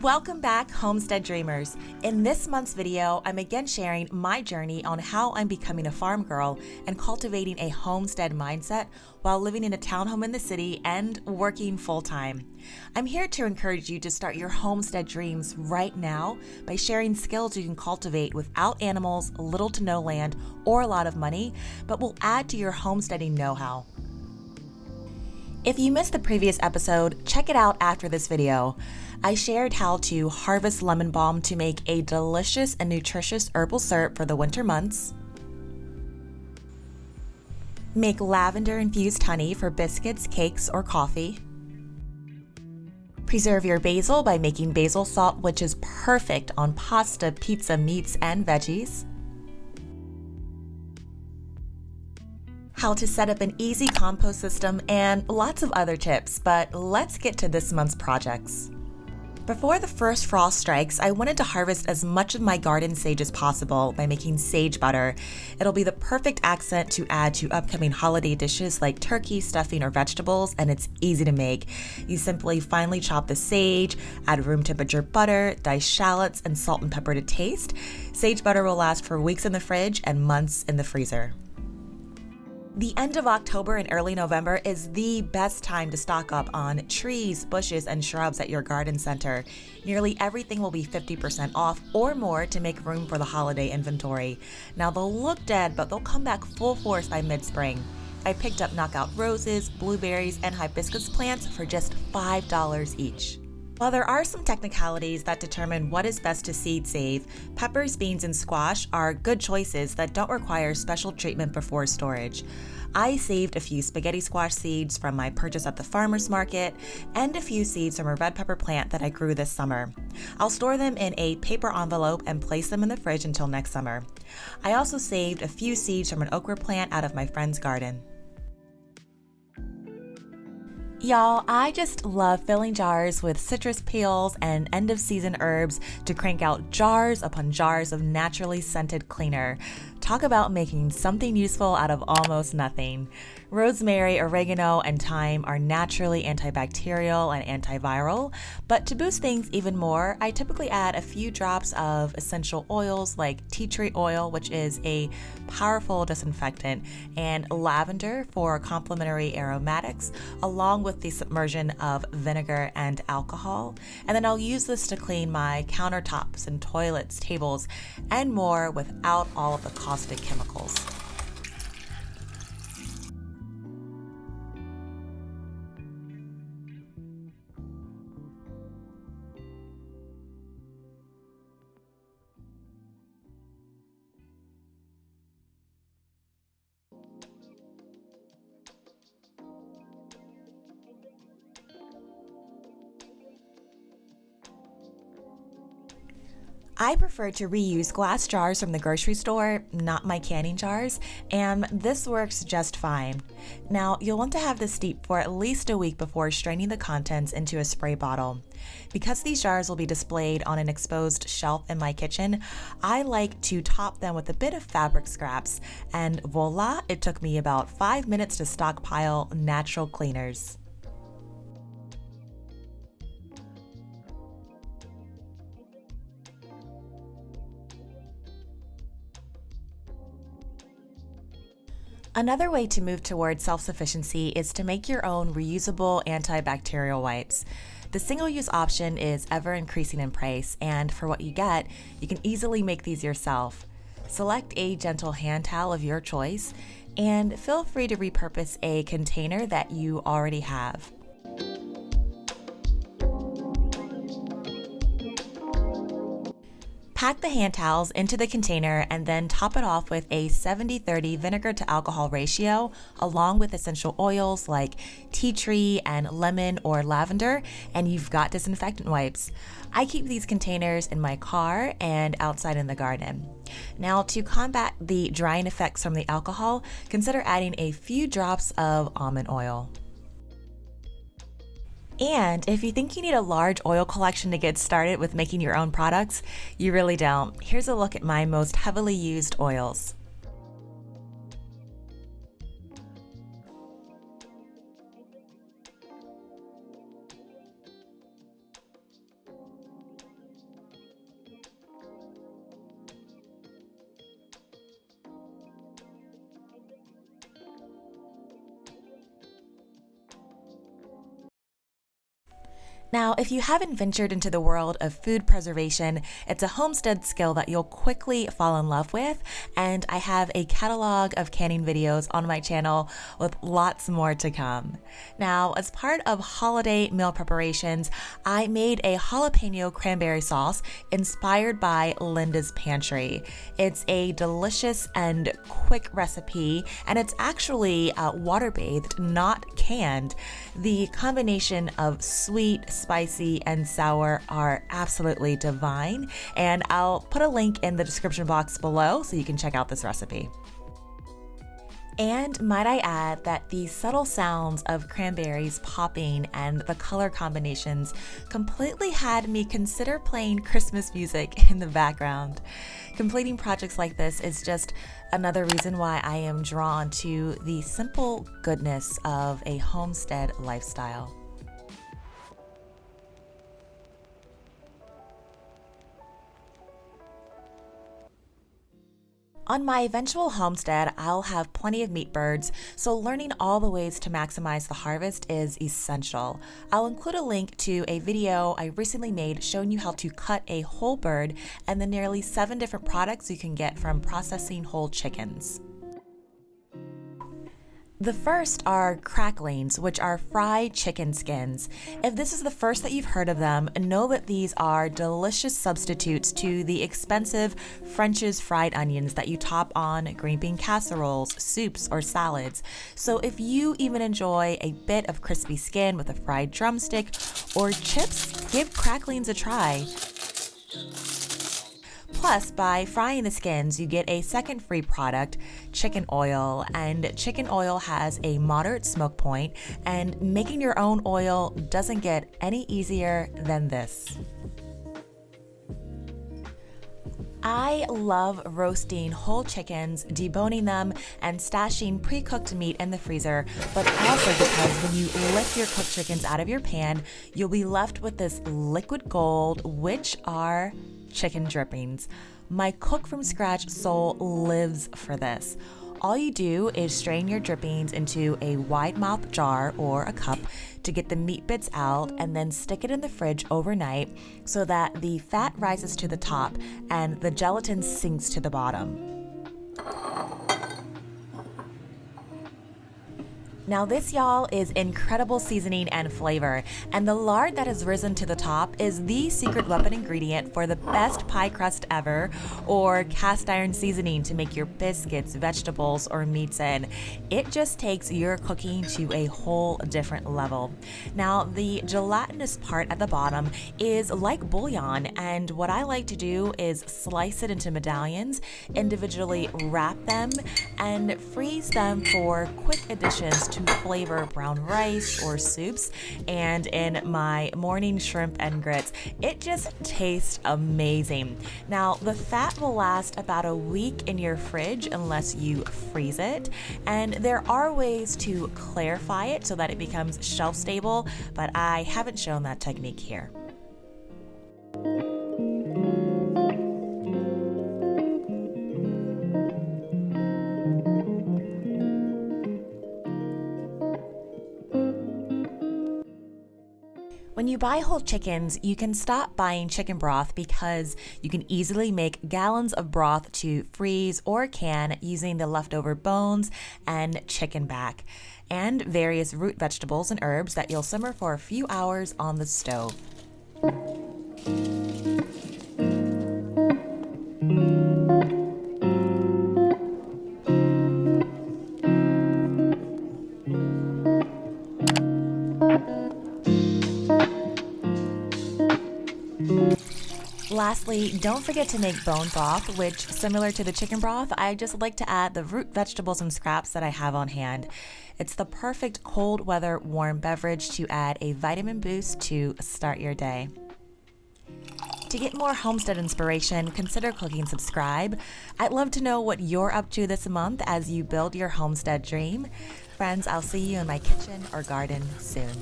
Welcome back, Homestead Dreamers. In this month's video, I'm again sharing my journey on how I'm becoming a farm girl and cultivating a homestead mindset while living in a townhome in the city and working full-time. I'm here to encourage you to start your homestead dreams right now by sharing skills you can cultivate without animals, little to no land, or a lot of money, but will add to your homesteading know-how. If you missed the previous episode, check it out after this video. I shared how to harvest lemon balm to make a delicious and nutritious herbal syrup for the winter months, make lavender-infused honey for biscuits, cakes, or coffee, preserve your basil by making basil salt, which is perfect on pasta, pizza, meats, and veggies, how to set up an easy compost system, and lots of other tips, but let's get to this month's projects. Before the first frost strikes, I wanted to harvest as much of my garden sage as possible by making sage butter. It'll be the perfect accent to add to upcoming holiday dishes like turkey, stuffing, or vegetables, and it's easy to make. You simply finely chop the sage, add room temperature butter, dice shallots, and salt and pepper to taste. Sage butter will last for weeks in the fridge and months in the freezer. The end of October and early November is the best time to stock up on trees, bushes, and shrubs at your garden center. Nearly everything will be 50% off or more to make room for the holiday inventory. Now they'll look dead, but they'll come back full force by mid-spring. I picked up knockout roses, blueberries, and hibiscus plants for just $5 each. While there are some technicalities that determine what is best to seed save, peppers, beans, and squash are good choices that don't require special treatment before storage. I saved a few spaghetti squash seeds from my purchase at the farmer's market and a few seeds from a red pepper plant that I grew this summer. I'll store them in a paper envelope and place them in the fridge until next summer. I also saved a few seeds from an okra plant out of my friend's garden. Y'all, I just love filling jars with citrus peels and end-of-season herbs to crank out jars upon jars of naturally scented cleaner. Talk about making something useful out of almost nothing. Rosemary, oregano, and thyme are naturally antibacterial and antiviral, but to boost things even more, I typically add a few drops of essential oils like tea tree oil, which is a powerful disinfectant, and lavender for complementary aromatics, along with the submersion of vinegar and alcohol. And then I'll use this to clean my countertops and toilets, tables, and more without all of the caustic chemicals. I prefer to reuse glass jars from the grocery store, not my canning jars, and this works just fine. Now, you'll want to have this steep for at least a week before straining the contents into a spray bottle. Because these jars will be displayed on an exposed shelf in my kitchen, I like to top them with a bit of fabric scraps, and voila, it took me about 5 minutes to stockpile natural cleaners. Another way to move towards self-sufficiency is to make your own reusable antibacterial wipes. The single-use option is ever increasing in price, and for what you get, you can easily make these yourself. Select a gentle hand towel of your choice, and feel free to repurpose a container that you already have. Pack the hand towels into the container and then top it off with a 70-30 vinegar to alcohol ratio, along with essential oils like tea tree and lemon or lavender, and you've got disinfectant wipes. I keep these containers in my car and outside in the garden. Now, to combat the drying effects from the alcohol, consider adding a few drops of almond oil. And if you think you need a large oil collection to get started with making your own products, you really don't. Here's a look at my most heavily used oils. Now, if you haven't ventured into the world of food preservation, it's a homestead skill that you'll quickly fall in love with, and I have a catalog of canning videos on my channel with lots more to come. Now, as part of holiday meal preparations, I made a jalapeno cranberry sauce inspired by Linda's Pantry. It's a delicious and quick recipe, and it's actually water-bathed, not canned. The combination of sweet, spicy, and sour are absolutely divine, and I'll put a link in the description box below so you can check out this recipe. And might I add that the subtle sounds of cranberries popping and the color combinations completely had me consider playing Christmas music in the background. Completing projects like this is just another reason why I am drawn to the simple goodness of a homestead lifestyle. On my eventual homestead, I'll have plenty of meat birds, so learning all the ways to maximize the harvest is essential. I'll include a link to a video I recently made showing you how to cut a whole bird and the nearly 7 different products you can get from processing whole chickens. The first are cracklings, which are fried chicken skins. If this is the first that you've heard of them, know that these are delicious substitutes to the expensive French's fried onions that you top on green bean casseroles, soups, or salads. So if you even enjoy a bit of crispy skin with a fried drumstick or chips, give cracklings a try. Plus, by frying the skins, you get a second free product, chicken oil, and chicken oil has a moderate smoke point, and making your own oil doesn't get any easier than this. I love roasting whole chickens, deboning them, and stashing pre-cooked meat in the freezer, but also because when you lift your cooked chickens out of your pan, you'll be left with this liquid gold, which are chicken drippings. My cook from scratch soul lives for this. All you do is strain your drippings into a wide mouth jar or a cup to get the meat bits out, and then stick it in the fridge overnight so that the fat rises to the top and the gelatin sinks to the bottom. Now this, y'all, is incredible seasoning and flavor, and the lard that has risen to the top is the secret weapon ingredient for the best pie crust ever, or cast iron seasoning to make your biscuits, vegetables, or meats in. It just takes your cooking to a whole different level. Now the gelatinous part at the bottom is like bouillon, and what I like to do is slice it into medallions, individually wrap them, and freeze them for quick additions to flavor brown rice or soups, and in my morning shrimp and grits. It just tastes amazing. Now the fat will last about a week in your fridge unless you freeze it, and there are ways to clarify it so that it becomes shelf stable, but I haven't shown that technique here. When you buy whole chickens, you can stop buying chicken broth because you can easily make gallons of broth to freeze or can using the leftover bones and chicken back, and various root vegetables and herbs that you'll simmer for a few hours on the stove. Lastly, don't forget to make bone broth, which, similar to the chicken broth, I just like to add the root vegetables and scraps that I have on hand. It's the perfect cold weather warm beverage to add a vitamin boost to start your day. To get more homestead inspiration, consider clicking subscribe. I'd love to know what you're up to this month as you build your homestead dream. Friends, I'll see you in my kitchen or garden soon.